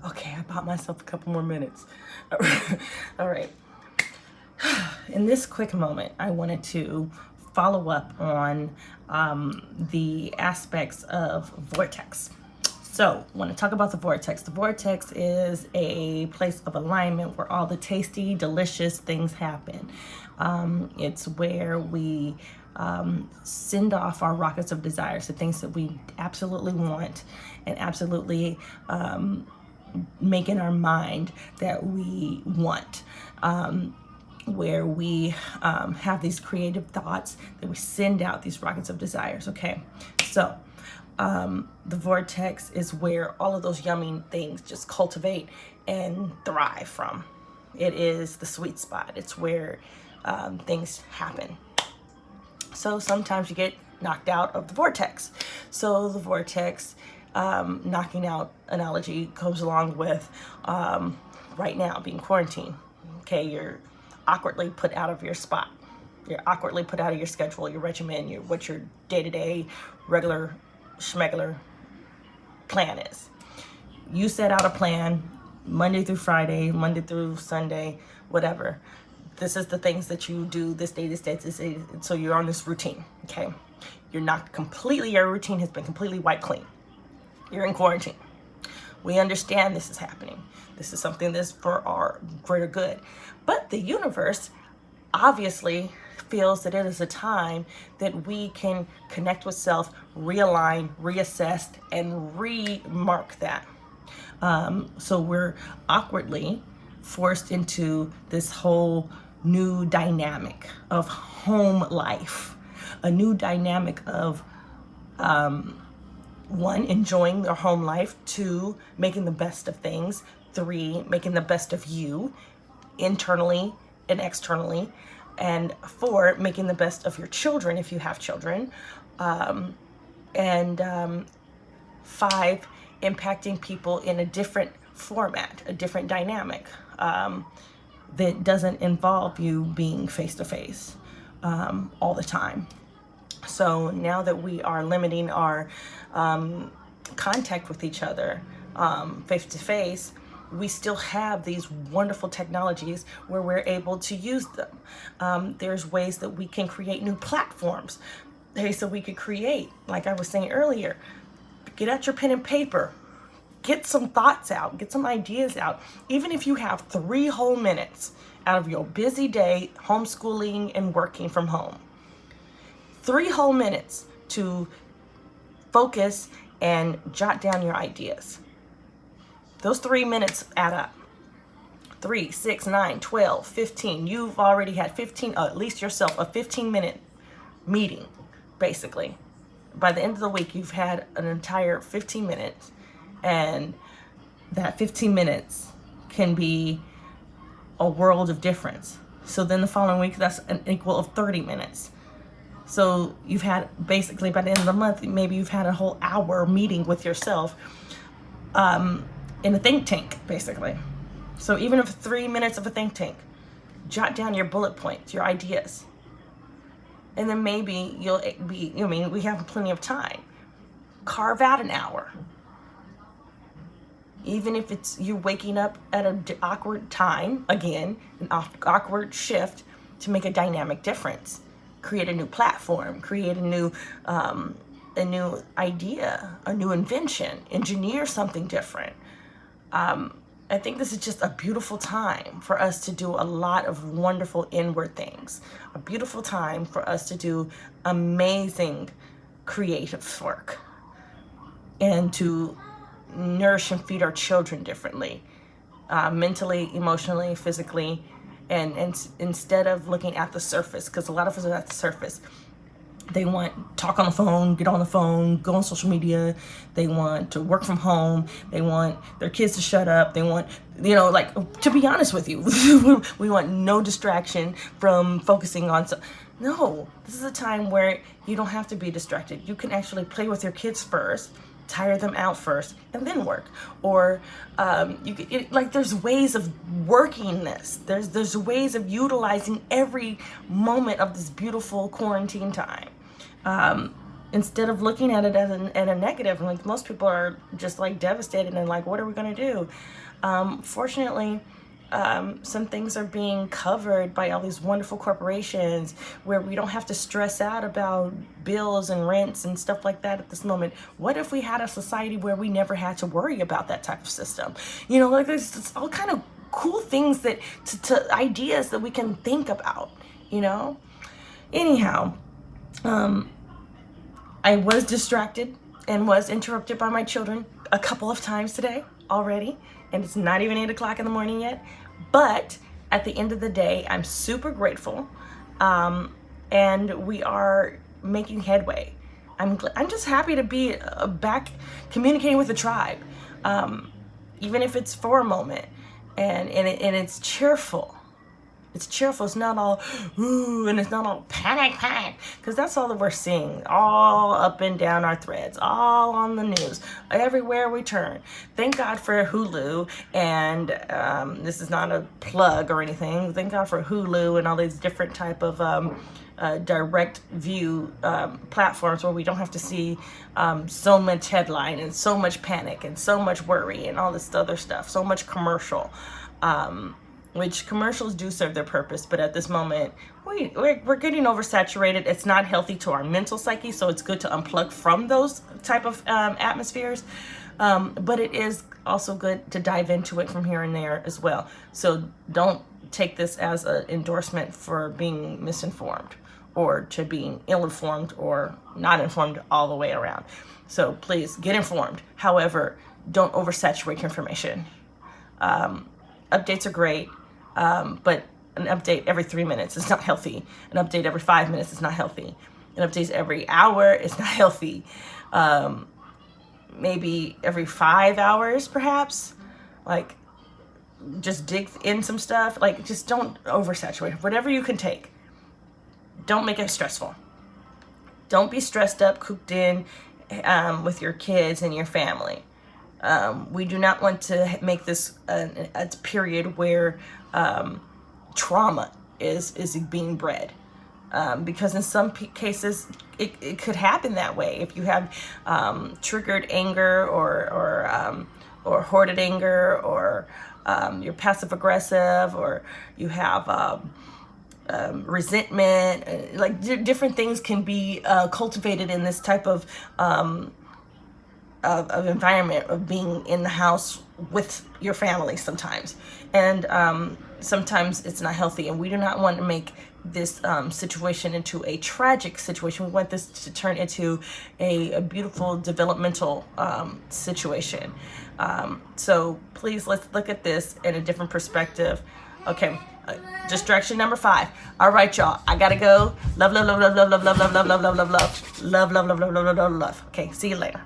Okay, I bought myself a couple more minutes. All right. In this quick moment, I wanted to follow up on the aspects of vortex. So, I want to talk about the vortex. The vortex is a place of alignment where all the tasty, delicious things happen. It's where we send off our rockets of desires, the things that we absolutely want and absolutely make in our mind that we want. Where we have these creative thoughts that we send out these rockets of desires. Okay, so the vortex is where all of those yummy things just cultivate and thrive from. It is the sweet spot. It's where things happen. So sometimes you get knocked out of the vortex. So the vortex knocking out analogy goes along with right now being quarantined. Okay, you're awkwardly put out of your spot. You're awkwardly put out of your schedule, your regimen, what your day-to-day, regular, schmegular plan is. You set out a plan Monday through Friday, Monday through Sunday, whatever. This is the things that you do this day, this day, this day. So you're on this routine, okay? You're not completely, your routine has been completely wiped clean. You're in quarantine. We understand this is happening. This is something that's for our greater good. But the universe obviously feels that it is a time that we can connect with self, realign, reassess, and remark that. So we're awkwardly forced into this whole new dynamic of home life, a new dynamic of one, enjoying their home life, two, making the best of things, three, making the best of you internally and externally, and four, making the best of your children if you have children, and five, impacting people in a different format, a different dynamic that doesn't involve you being face to face all the time. So now that we are limiting our contact with each other face to face, we still have these wonderful technologies where we're able to use them. There's ways that we can create new platforms. So we could create, like I was saying earlier, get out your pen and paper, get some thoughts out, get some ideas out. Even if you have 3 whole minutes out of your busy day, homeschooling and working from home, 3 whole minutes to focus and jot down your ideas. Those 3 minutes add up. 3, 6, 9, 12, 15. You've already had 15, at least yourself, a 15-minute meeting, basically. By the end of the week, you've had an entire 15 minutes, and that 15 minutes can be a world of difference. So then the following week, that's an equal of 30 minutes. So you've had, basically, by the end of the month, maybe you've had a whole hour meeting with yourself in a think tank, basically. So even if 3 minutes of a think tank, jot down your bullet points, your ideas. And then maybe you'll be, we have plenty of time. Carve out an hour. Even if it's you waking up at an awkward time, again, an awkward shift to make a dynamic difference. Create a new platform, create a new idea, a new invention, engineer something different. I think this is just a beautiful time for us to do a lot of wonderful inward things. A beautiful time for us to do amazing creative work and to nourish and feed our children differently, mentally, emotionally, physically, and instead of looking at the surface, because a lot of us are at the surface. They want talk on the phone, get on the phone, go on social media. They want to work from home. They want their kids to shut up. They want, to be honest with you, we want no distraction from focusing on. No, this is a time where you don't have to be distracted. You can actually play with your kids first, tire them out first, and then work. Or there's ways of working this. There's ways of utilizing every moment of this beautiful quarantine time. instead of looking at it as a negative. And like most people are just like devastated and like, what are we going to do? Fortunately, some things are being covered by all these wonderful corporations where we don't have to stress out about bills and rents and stuff like that at this moment. What if we had a society where we never had to worry about that type of system? You know, like there's all kind of cool things that to ideas that we can think about, you know? Anyhow, I was distracted and was interrupted by my children a couple of times today already, and it's not even 8 o'clock in the morning yet. But at the end of the day, I'm super grateful, and we are making headway. I'm just happy to be back communicating with the tribe, even if it's for a moment, and it's cheerful. It's cheerful. It's not all ooh, and it's not all panic, because that's all that we're seeing, all up and down our threads, all on the news, everywhere we turn. Thank God for Hulu, and this is not a plug or anything. Thank God for Hulu and all these different type of direct view platforms where we don't have to see so much headline and so much panic and so much worry and all this other stuff, so much commercial. Which commercials do serve their purpose, but at this moment, we're getting oversaturated. It's not healthy to our mental psyche, so it's good to unplug from those type of atmospheres. But it is also good to dive into it from here and there as well. So don't take this as an endorsement for being misinformed or to being ill-informed or not informed all the way around. So please get informed. However, don't oversaturate your information. Updates are great. But an update every 3 minutes is not healthy. An update every 5 minutes is not healthy. An update every hour is not healthy. Maybe every 5 hours, perhaps. Like, just dig in some stuff. Like, just don't oversaturate. Whatever you can take. Don't make it stressful. Don't be stressed up, cooped in with your kids and your family. We do not want to make this a period where trauma is being bred, because in some cases it could happen that way. If you have triggered anger or hoarded anger, or you're passive aggressive, or you have resentment, like different things can be cultivated in this type of environment of being in the house with your family sometimes. And sometimes it's not healthy, and we do not want to make this situation into a tragic situation. We want this to turn into a beautiful developmental situation. So please, let's look at this in a different perspective. Okay, distraction number 5. All right, y'all, I gotta go. Love, love, love, love, love, love, love, love, love, love, love, love, love, love, love, love, love, love. Okay, see you later.